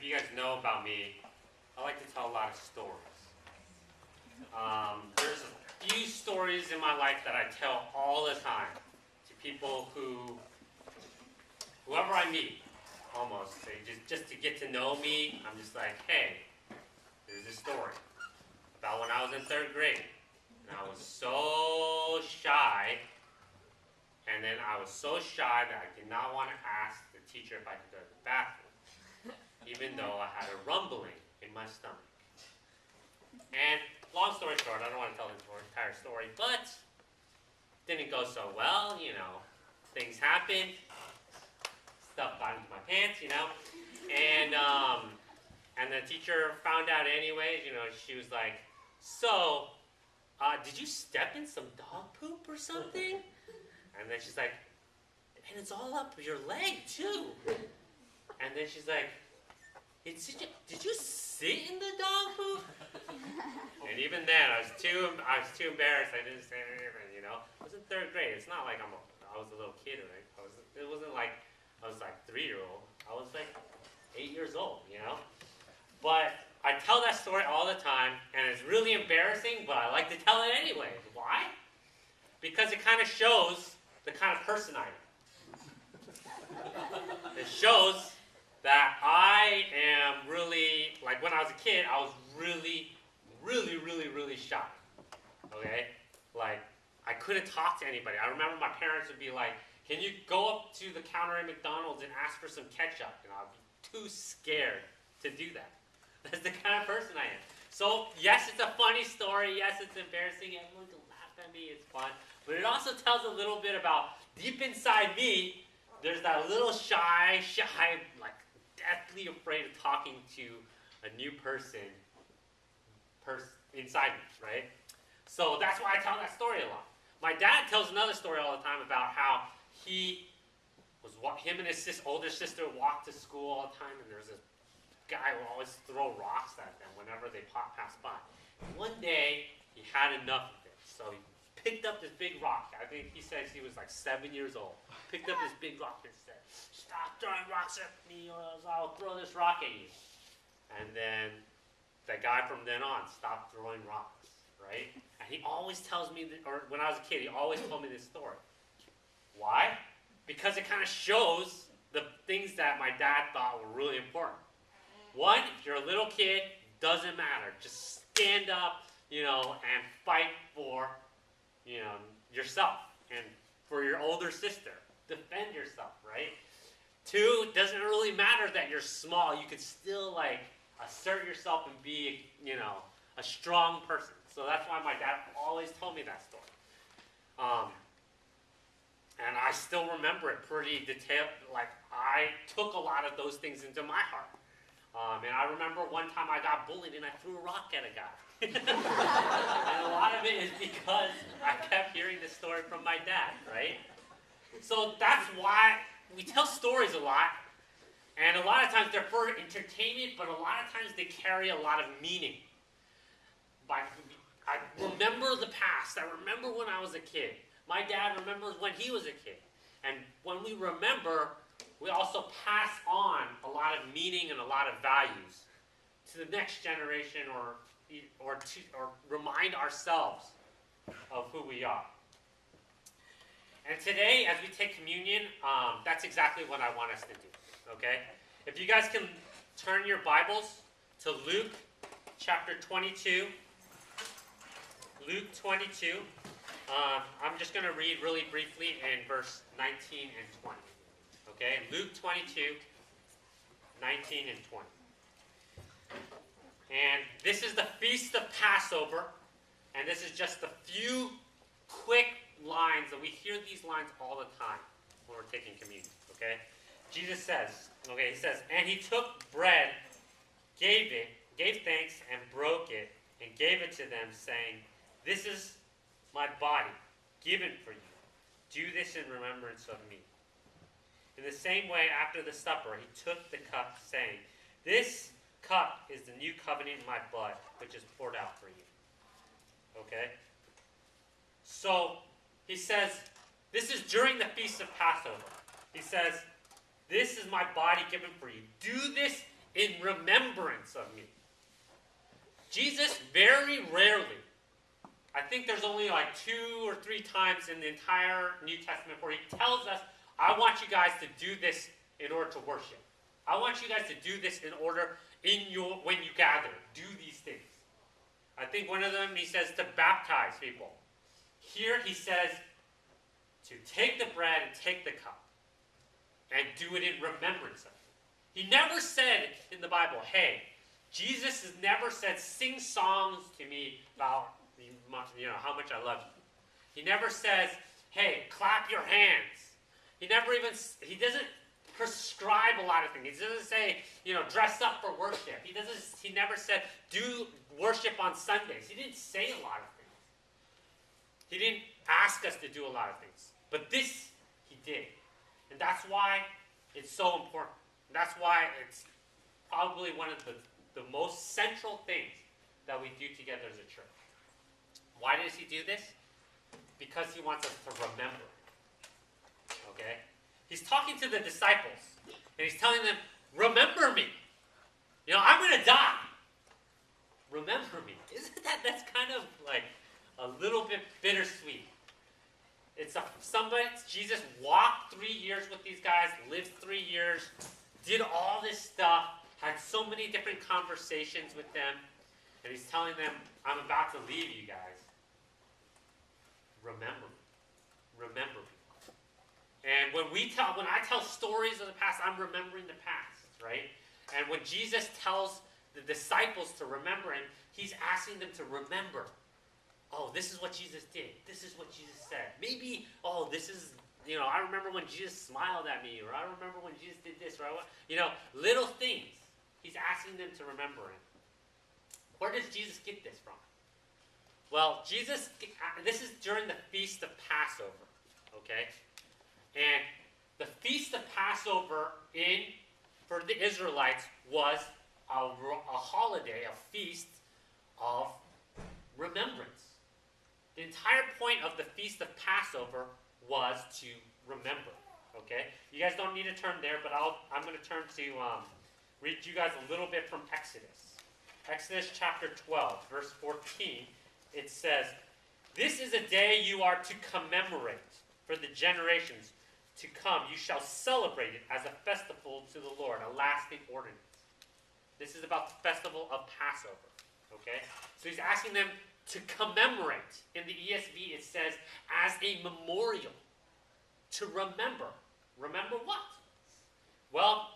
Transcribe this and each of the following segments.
if you guys know about me, I like to tell a lot of stories. There's a few stories in my life that I tell all the time to people whoever I meet, almost. Just to get to know me, I'm just like, hey, there's a story about when I was in 3rd grade. And I was so shy, and then I was so shy that I did not want to ask the teacher if I could go to the bathroom, even though I had a rumbling in my stomach. And long story short, I don't want to tell the entire story, but didn't go so well, things happened, stuff got into my pants, and the teacher found out anyways, she was like, so, did you step in some dog poop or something? And then she's like, and it's all up your leg too. And then she's like, did you sit in the dog poop? And even then, I was too embarrassed. I didn't say anything. I was in 3rd grade. It's not like I was a little kid, right? It wasn't like I was like 3-year-old. I was like 8 years old, But I tell that story all the time, and it's really embarrassing, but I like to tell it anyway. Why? Because it kind of shows the kind of person I am. It shows that I am really, like when I was a kid, I was really, really, really, really shy. Okay? Like, I couldn't talk to anybody. I remember my parents would be like, can you go up to the counter at McDonald's and ask for some ketchup? And I'd be too scared to do that. That's the kind of person I am. So, yes, it's a funny story. Yes, it's embarrassing. Everyone can laugh at me. It's fun. But it also tells a little bit about, deep inside me, there's that little shy, like deathly afraid of talking to a new person inside me, right? So that's why I tell that story a lot. My dad tells another story all the time about how him and his older sister walked to school all the time, and there was this guy who always throw rocks at them whenever they passed by. And one day, he had enough of it, so he picked up this big rock. I think he says he was like 7 years old. Picked up this big rock and said, "Stop throwing rocks at me, or else I'll throw this rock at you." And then the guy from then on stopped throwing rocks, right? And he always tells me, or when I was a kid, he always told me this story. Why? Because it kind of shows the things that my dad thought were really important. One, if you're a little kid, doesn't matter. Just stand up, and fight for, yourself and for your older sister. Defend yourself, right? Two, it doesn't really matter that you're small. You can still, assert yourself and be, a strong person. So that's why my dad always told me that story. And I still remember it pretty detailed. Like, I took a lot of those things into my heart. And I remember one time I got bullied and I threw a rock at a guy. And a lot of it is because I kept hearing this story from my dad, right? So that's why we tell stories a lot. And a lot of times they're for entertainment, but a lot of times they carry a lot of meaning. I remember the past. I remember when I was a kid. My dad remembers when he was a kid. And when we remember, we also pass on a lot of meaning and a lot of values to the next generation, or remind ourselves of who we are. And today, as we take communion, that's exactly what I want us to do. Okay? If you guys can turn your Bibles to Luke chapter 22. Luke 22. I'm just going to read really briefly in verse 19 and 20. Okay? Luke 22, 19 and 20. And this is the Feast of Passover. And this is just a few quick lines, and we hear these lines all the time when we're taking communion. Okay? Jesus says, he says, and he took bread, gave thanks, and broke it, and gave it to them, saying, "This is my body, given for you. Do this in remembrance of me." In the same way, after the supper, he took the cup, saying, "This cup is the new covenant in my blood, which is poured out for you." Okay? So, he says, this is during the Feast of Passover. He says, "This is my body given for you. Do this in remembrance of me. Jesus very rarely, I think there's only like 2 or 3 times in the entire New Testament where he tells us, I want you guys to do this in order to worship. I want you guys to do this in order when you gather. Do these things. I think one of them he says to baptize people. Here he says to take the bread and take the cup and do it in remembrance of him. He never said in the Bible, hey, Jesus has never said, sing songs to me about how much I love you. He never says, hey, clap your hands. He doesn't prescribe a lot of things. He doesn't say, dress up for worship. He never said, do worship on Sundays. He didn't say a lot of things. He didn't ask us to do a lot of things. But this, he did. And that's why it's so important. That's why it's probably one of the most central things that we do together as a church. Why does he do this? Because he wants us to remember. Okay? He's talking to the disciples, and he's telling them, remember me. I'm going to die. Remember me. Isn't that's kind of like a little bit bittersweet. Jesus walked 3 years with these guys, lived 3 years, did all this stuff, had so many different conversations with them, and he's telling them, I'm about to leave you guys. Remember me. Remember me. And when I tell stories of the past, I'm remembering the past, right? And when Jesus tells the disciples to remember him, he's asking them to remember. Oh, this is what Jesus did. This is what Jesus said. Maybe, this is, I remember when Jesus smiled at me, or I remember when Jesus did this, or little things. He's asking them to remember him. Where does Jesus get this from? Well, this is during the Feast of Passover, okay? And the Feast of Passover for the Israelites was a holiday, a feast of remembrance. The entire point of the Feast of Passover was to remember, okay? You guys don't need to turn there, but I'm going to turn to read you guys a little bit from Exodus. Exodus chapter 12, verse 14, it says, this is a day you are to commemorate for the generations to come. You shall celebrate it as a festival to the Lord, a lasting ordinance. This is about the festival of Passover, okay? So he's asking them to commemorate. In the ESV, it says, as a memorial, to remember. Remember what? Well,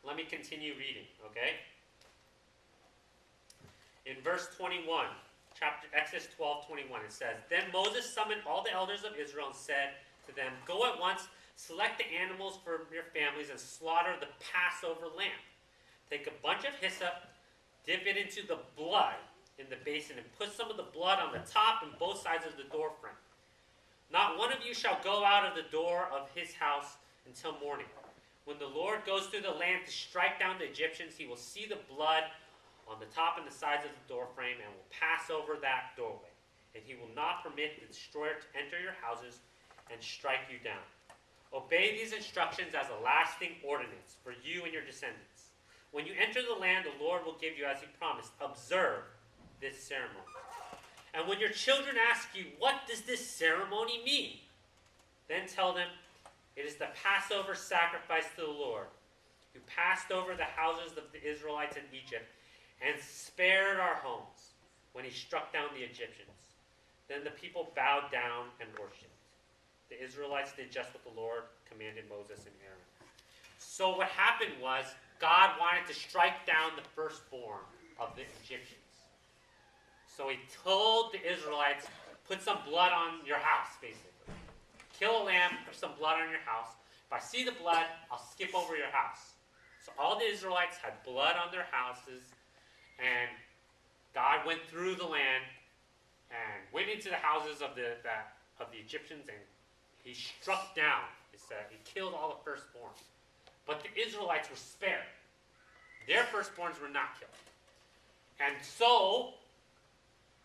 let me continue reading, okay? In verse 21, Exodus 12:21, it says, then Moses summoned all the elders of Israel and said to them, go at once, select the animals for your families, and slaughter the Passover lamb. Take a bunch of hyssop, dip it into the blood in the basin, and put some of the blood on the top and both sides of the door frame. Not one of you shall go out of the door of his house until morning. When the Lord goes through the land to strike down the Egyptians, he will see the blood on the top and the sides of the door frame and will pass over that doorway. And he will not permit the destroyer to enter your houses and strike you down. Obey these instructions as a lasting ordinance for you and your descendants. When you enter the land the Lord will give you as he promised, observe this ceremony. And when your children ask you, what does this ceremony mean? Then tell them, it is the Passover sacrifice to the Lord, who passed over the houses of the Israelites in Egypt and spared our homes when he struck down the Egyptians. Then the people bowed down and worshipped. The Israelites did just what the Lord commanded Moses and Aaron. So what happened was, God wanted to strike down the firstborn of the Egyptians. So he told the Israelites, put some blood on your house, basically. Kill a lamb, put some blood on your house. If I see the blood, I'll skip over your house. So all the Israelites had blood on their houses, and God went through the land and went into the houses of the Egyptians, and he struck down. He killed all the firstborn. But the Israelites were spared. Their firstborns were not killed. And so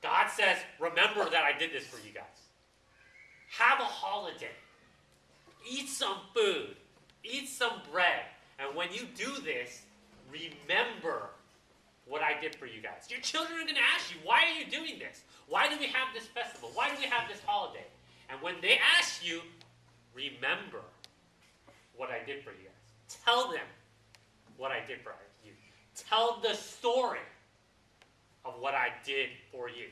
God says, remember that I did this for you guys. Have a holiday. Eat some food. Eat some bread. And when you do this, remember what I did for you guys. Your children are going to ask you, why are you doing this? Why do we have this festival? Why do we have this holiday? And when they ask you, remember what I did for you guys. Tell them what I did for you. Tell the story of what I did for you.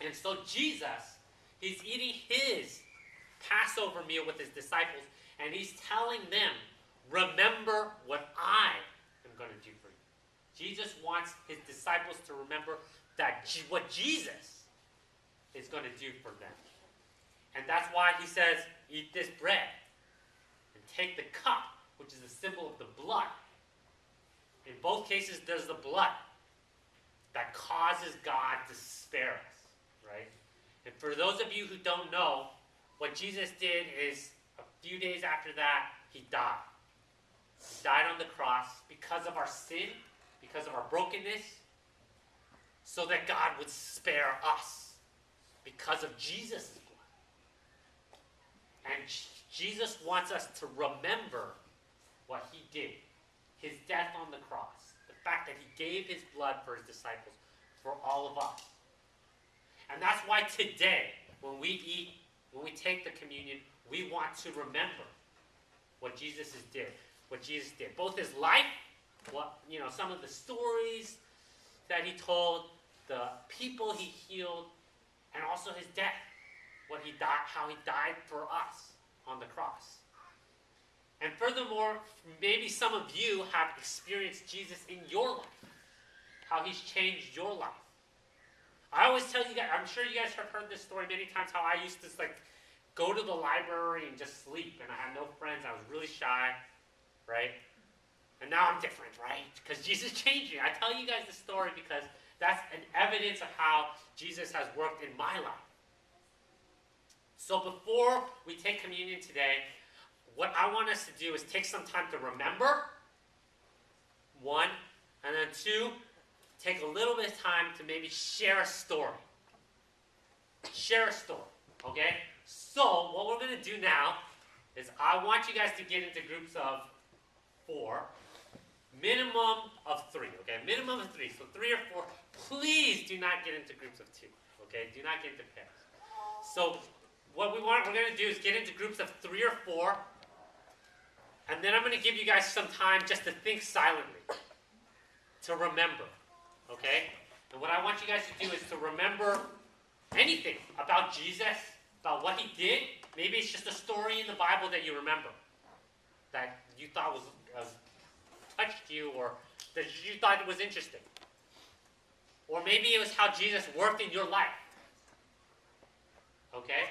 And so Jesus, he's eating his Passover meal with his disciples, and he's telling them, remember what I am going to do for you. Jesus wants his disciples to remember what Jesus is going to do for them. And that's why he says, eat this bread and take the cup, which is a symbol of the blood. In both cases, there's the blood that causes God to spare us, right? And for those of you who don't know, what Jesus did is a few days after that, he died. He died on the cross because of our sin, because of our brokenness, so that God would spare us because of Jesus' blood. And Jesus wants us to remember what he did, his death on the cross, the fact that he gave his blood for his disciples, for all of us. And that's why today, when we eat, when we take the communion, we want to remember what Jesus did. What Jesus did. Both his life, some of the stories that he told, the people he healed, and also his death. What he died, how he died for us on the cross. And furthermore, maybe some of you have experienced Jesus in your life. How he's changed your life. I always tell you guys, I'm sure you guys have heard this story many times, how I used to go to the library and just sleep, and I had no friends, I was really shy, right? And now I'm different, right? Because Jesus changed me. I tell you guys this story because that's an evidence of how Jesus has worked in my life. So before we take communion today, what I want us to do is take some time to remember, one, and then two, take a little bit of time to maybe share a story. Share a story, okay? So what we're going to do now is I want you guys to get into groups of 4, minimum of 3, okay? Minimum of 3, so 3 or 4. Please do not get into groups of 2, okay? Do not get into pairs. So what we're going to do is get into groups of 3 or 4, and then I'm going to give you guys some time just to think silently, to remember, okay? And what I want you guys to do is to remember anything about Jesus, about what he did. Maybe it's just a story in the Bible that you remember, that you thought was touched you, or that you thought it was interesting. Or maybe it was how Jesus worked in your life, okay?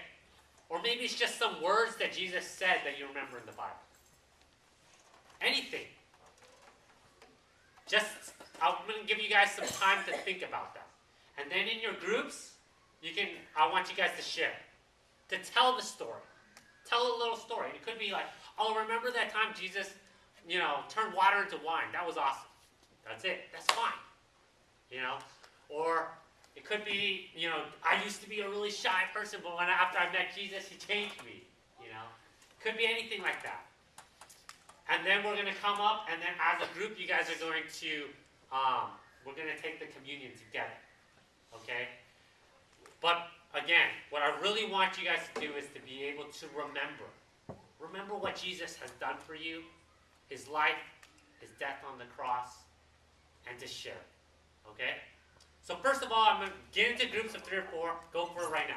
Or maybe it's just some words that Jesus said that you remember in the Bible. Anything. I'm going to give you guys some time to think about that. And then in your groups, I want you guys to share. To tell the story. Tell a little story. It could be like, oh, remember that time Jesus, turned water into wine. That was awesome. That's it. That's fine. Or it could be, I used to be a really shy person, but after I met Jesus, he changed me. Could be anything like that. And then we're going to come up, and then as a group, you guys are going to, we're going to take the communion together. Okay? But again, what I really want you guys to do is to be able to remember. Remember what Jesus has done for you, his life, his death on the cross, and to share. Okay? So first of all, I'm going to get into groups of 3 or 4. Go for it right now.